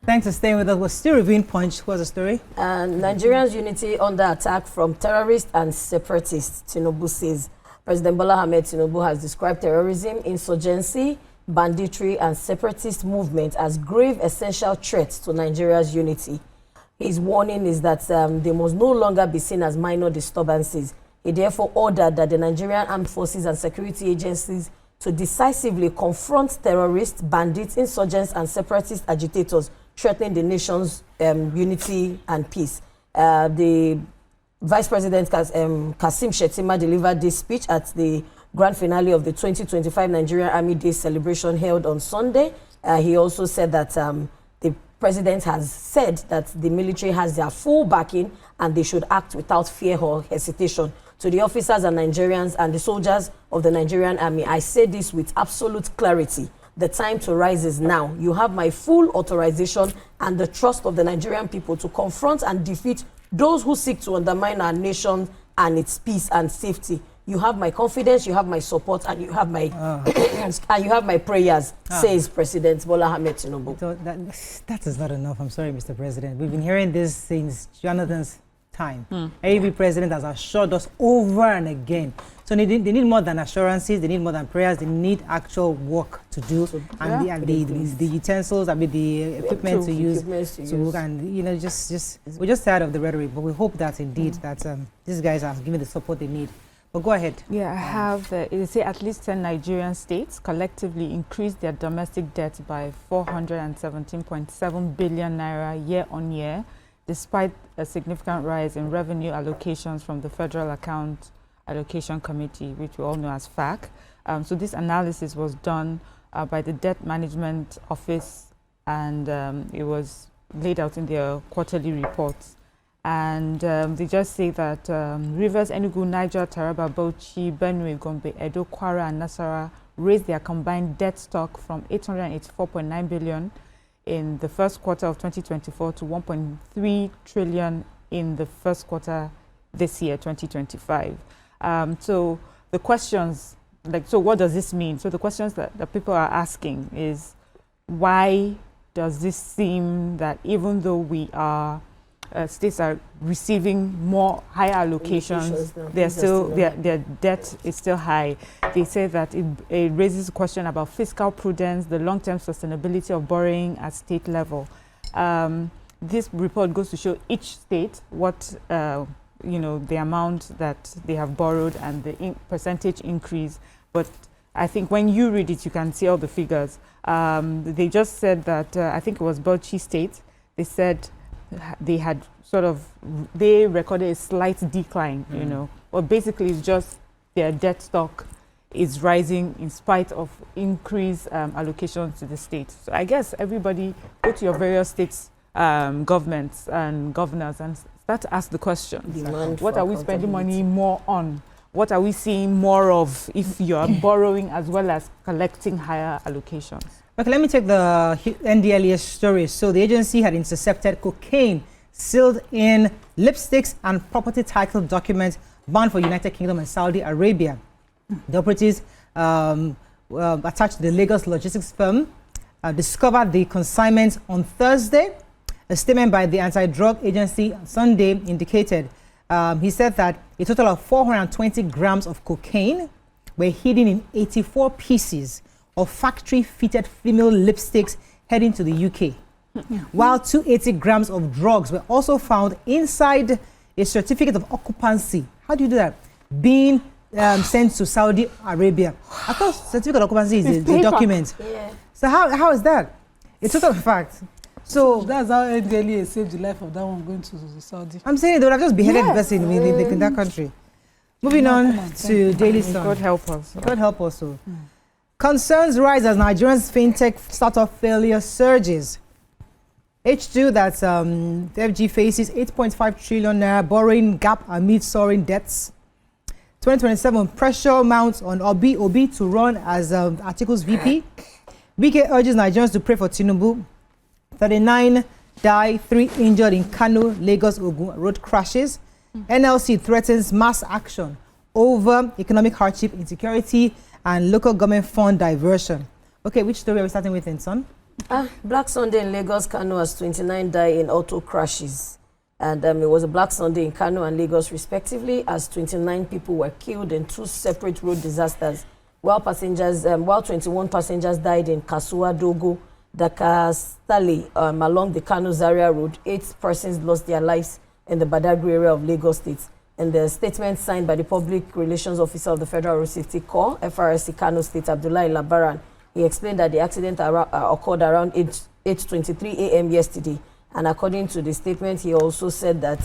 Thanks for staying with us. We're still reviewing Punch. What's the story? Nigerians' unity under attack from terrorists and separatists, Tinubu says. President Bola Ahmed Tinubu has described terrorism, insurgency, banditry, and separatist movement as grave essential threats to Nigeria's unity. His warning is that they must no longer be seen as minor disturbances. He therefore ordered that the Nigerian armed forces and security agencies to decisively confront terrorists, bandits, insurgents, and separatist agitators threatening the nation's unity and peace. The Vice President Kashim Shettima delivered this speech at the grand finale of the 2025 Nigerian Army Day celebration held on Sunday. He also said that the president has said that the military has their full backing and they should act without fear or hesitation. To the officers and Nigerians and the soldiers of the Nigerian Army, I say this with absolute clarity. The time to rise is now. You have my full authorization and the trust of the Nigerian people to confront and defeat those who seek to undermine our nation and its peace and safety. You have my confidence, you have my support, and you have my and you have my prayers, says President Bola Ahmed Tinubu. So that is not enough. I'm sorry, Mr. President. We've been hearing this since Jonathan's time. Every president has assured us over and again. So they need more than assurances, they need more than prayers, they need actual work to do, and the utensils, the equipment to use. And we're just tired of the rhetoric, but we hope that indeed that these guys are given the support they need. But go ahead. Yeah, I have, they say at least 10 Nigerian states collectively increased their domestic debt by 417.7 billion naira year on year, despite a significant rise in revenue allocations from the Federal Account Allocation Committee, which we all know as FAC. So this analysis was done by the Debt Management Office, and it was laid out in their quarterly reports. And they just say that Rivers, Enugu, Niger, Taraba, Bauchi, Benue, Gombe, Edo, Kwara, and Nasarawa raised their combined debt stock from 884.9 billion in the first quarter of 2024 to 1.3 trillion in the first quarter this year, 2025. So the questions, so what does this mean? So the questions that people are asking is, why does this seem that even though we are states are receiving more higher allocations, their debt is still high? They say that it raises a question about fiscal prudence, the long-term sustainability of borrowing at state level. This report goes to show each state what the amount that they have borrowed and the percentage increase. But I think when you read it, you can see all the figures. They just said that I think it was Bauchi State. They said they had they recorded a slight decline, but basically it's just their debt stock is rising in spite of increased allocations to the state. So I guess everybody go to your various states, governments and governors and start to ask the question, what are we spending money more on? What are we seeing more of if you are borrowing as well as collecting higher allocations? Okay, let me take the NDLEA story. So the agency had intercepted cocaine sealed in lipsticks and property title documents bound for United Kingdom and Saudi Arabia. The operatives attached to the Lagos logistics firm discovered the consignment on Thursday. A statement by the anti-drug agency on Sunday indicated, he said that a total of 420 grams of cocaine were hidden in 84 pieces of factory-fitted female lipsticks heading to the UK. While 280 grams of drugs were also found inside a certificate of occupancy. How do you do that? Being sent to Saudi Arabia. I thought certificate of occupancy is a document. Yeah. So how is that? It's a fact. So that's how NDLEA saved the life of that one going to Saudi. I'm saying they would have just beheaded the person in that country. Moving on to Daily Sun. God help us. God help us. So. Concerns rise as Nigeria's fintech startup failure surges. H2, that's FG faces 8.5 trillion naira borrowing gap amid soaring debts. 2027 pressure mounts on Obi to run as Articles VP. BK urges Nigerians to pray for Tinubu. 39 die, 3 injured in Kano, Lagos, Ogun road crashes. NLC threatens mass action over economic hardship, insecurity, and local government fund diversion. Okay, which story are we starting with, Son? Black Sunday in Lagos, Kano, as 29 die in auto crashes. And it was a Black Sunday in Kano and Lagos respectively, as 29 people were killed in 2 separate road disasters, while 21 passengers died in Kasuwa Dogo, Dakar-Stale, along the Kano-Zaria road. 8 persons lost their lives in the Badagry area of Lagos State. In the statement signed by the Public Relations Officer of the Federal Road Safety Corps, FRSC Kano State, Abdullahi Labaran, he explained that the accident occurred around 8:23 a.m. yesterday. And according to the statement, he also said that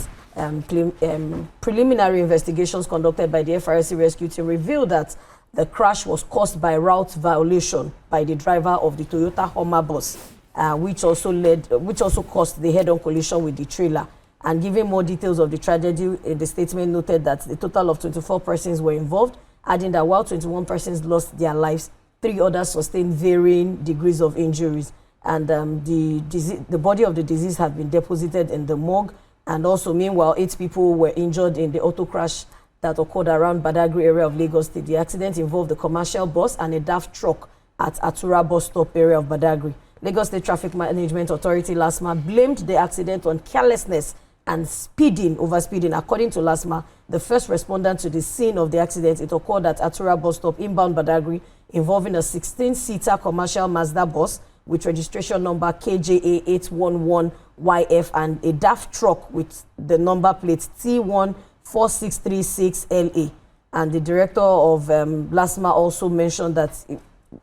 preliminary investigations conducted by the FRSC rescue team revealed that the crash was caused by route violation by the driver of the Toyota Hummer bus, which also caused the head-on collision with the trailer. And giving more details of the tragedy, the statement noted that a total of 24 persons were involved, adding that while 21 persons lost their lives, 3 others sustained varying degrees of injuries. And the body of the deceased had been deposited in the morgue. And also, meanwhile, 8 people were injured in the auto crash that occurred around Badagry area of Lagos State. The accident involved a commercial bus and a DAF truck at Atura bus stop area of Badagry. Lagos State Traffic Management Authority, LASMA, blamed the accident on carelessness and overspeeding. According to LASMA, the first respondent to the scene of the accident, it occurred at Atura bus stop inbound Badagry, involving a 16-seater commercial Mazda bus with registration number KJA811YF and a DAF truck with the number plate T14636LA. And the director of LASMA also mentioned that,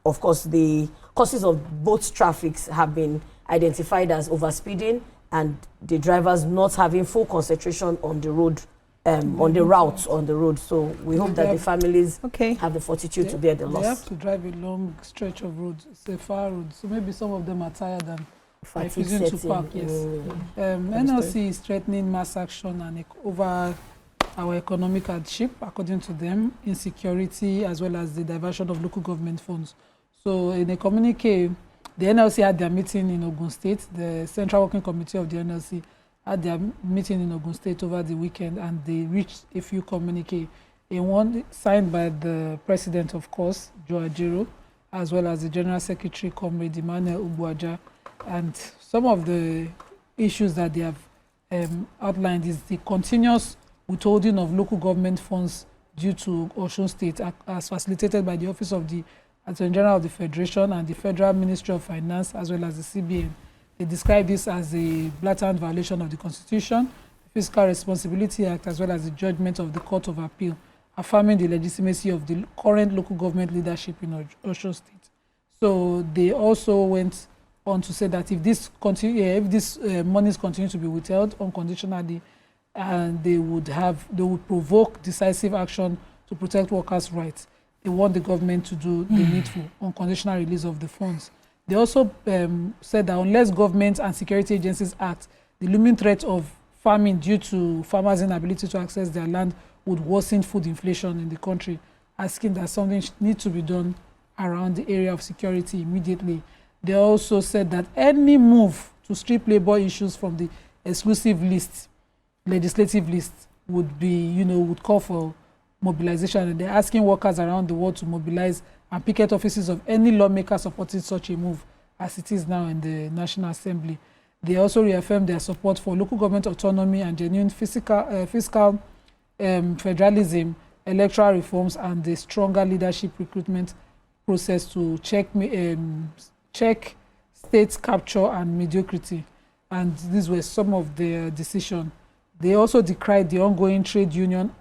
of course, the causes of both traffics have been identified as overspeeding and the drivers not having full concentration on the road, on the route on the road. So we hope that the families have the fortitude to bear the loss. They have to drive a long stretch of road. It's a far road, so maybe some of them are tired and refusing to park. Yes. NLC is threatening mass action and over our economic hardship, according to them, insecurity, as well as the diversion of local government funds. So in a communique, the NLC had their meeting in Ogun State. The Central Working Committee of the NLC had their meeting in Ogun State over the weekend, and they reached a few communiques. One signed by the President, of course, Joe Ajero, as well as the General Secretary, Comrade Emmanuel Ubuaja. And some of the issues that they have outlined is the continuous withholding of local government funds due to Osun State, as facilitated by the Office of the Attorney General of the Federation and the Federal Ministry of Finance, as well as the CBN. They describe this as a blatant violation of the Constitution, the Fiscal Responsibility Act, as well as the judgment of the Court of Appeal, affirming the legitimacy of the current local government leadership in Osun State. So they also went on to say that if this monies continue to be withheld unconditionally, and they would provoke decisive action to protect workers' rights. They want the government to do the needful unconditional release of the funds. They also said that unless government and security agencies act, the looming threat of famine due to farmers' inability to access their land would worsen food inflation in the country, asking that something needs to be done around the area of security immediately. They also said that any move to strip labor issues from the exclusive list, legislative list, would call for mobilization, and they're asking workers around the world to mobilize and picket offices of any lawmaker supporting such a move as it is now in the National Assembly. They also reaffirmed their support for local government autonomy and genuine fiscal federalism, electoral reforms, and the stronger leadership recruitment process to check state capture and mediocrity. And these were some of their decisions. They also decried the ongoing trade union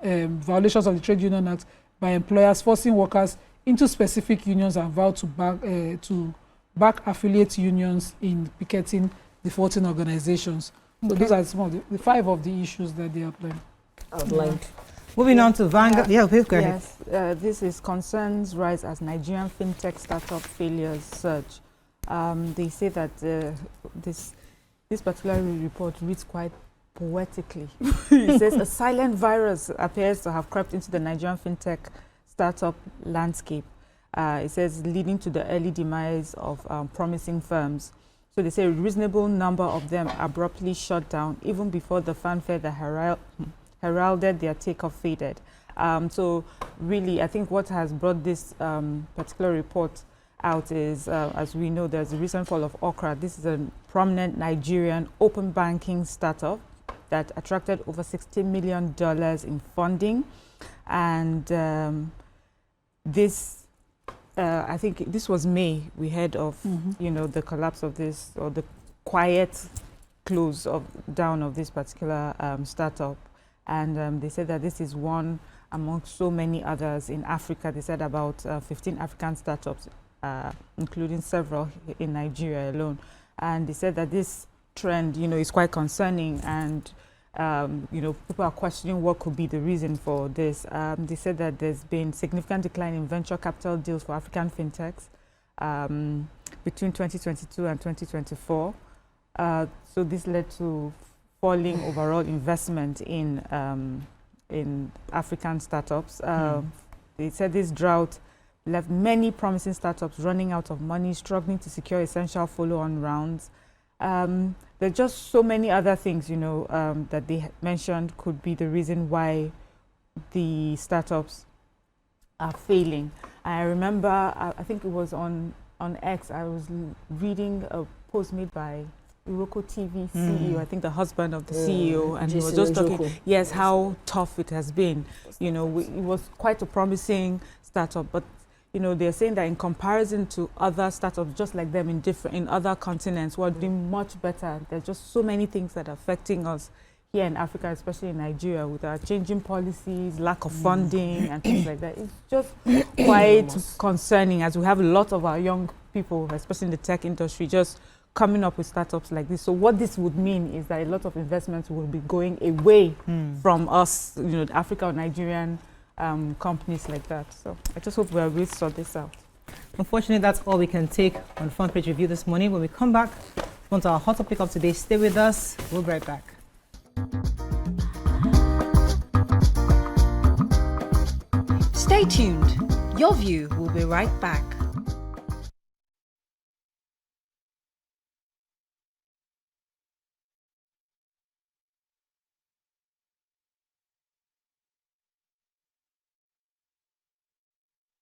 violations of the Trade Union Act by employers forcing workers into specific unions and vowed to back affiliate unions in picketing defaulting organizations. So those are some of the 5 of the issues that they outlined. Moving on to Vanguard. Yeah, please go ahead. Yes, this is concerns rise as Nigerian fintech startup failures surge. They say that this particular report reads quite poetically. It says a silent virus appears to have crept into the Nigerian fintech startup landscape. It says leading to the early demise of promising firms. So they say a reasonable number of them abruptly shut down even before the fanfare that heralded their takeoff faded. So really, I think what has brought this particular report out is, as we know, there's a recent fall of Okra. This is a prominent Nigerian open banking startup that attracted over $60 million in funding. And I think this was May, we heard of, the collapse of this, or the quiet close down of this particular startup. And they said that this is one among so many others in Africa. They said about 15 African startups, including several in Nigeria alone. And they said that this trend, is quite concerning, and people are questioning what could be the reason for this. They said that there's been significant decline in venture capital deals for African fintechs between 2022 and 2024. So this led to falling overall investment in African startups. They said this drought left many promising startups running out of money, struggling to secure essential follow-on rounds. There are just so many other things, that they mentioned could be the reason why the startups are failing. I remember, I think it was on X, I was reading a post made by Iroko TV CEO, I think the husband of the CEO, and he was just talking, yes, how tough it has been. It was quite a promising startup, but they're saying that in comparison to other startups just like them in other continents, we're doing much better. There's just so many things that are affecting us here in Africa, especially in Nigeria, with our changing policies, lack of funding and things like that. It's just quite concerning, as we have a lot of our young people, especially in the tech industry, just coming up with startups like this. So what this would mean is that a lot of investments will be going away from us, Africa or Nigerian companies like that. So I just hope we are able to sort this out. Unfortunately, that's all we can take on Front Page Review this morning. When we come back, on to our hot topic of today. Stay with us. We'll be right back. Stay tuned. Your View will be right back.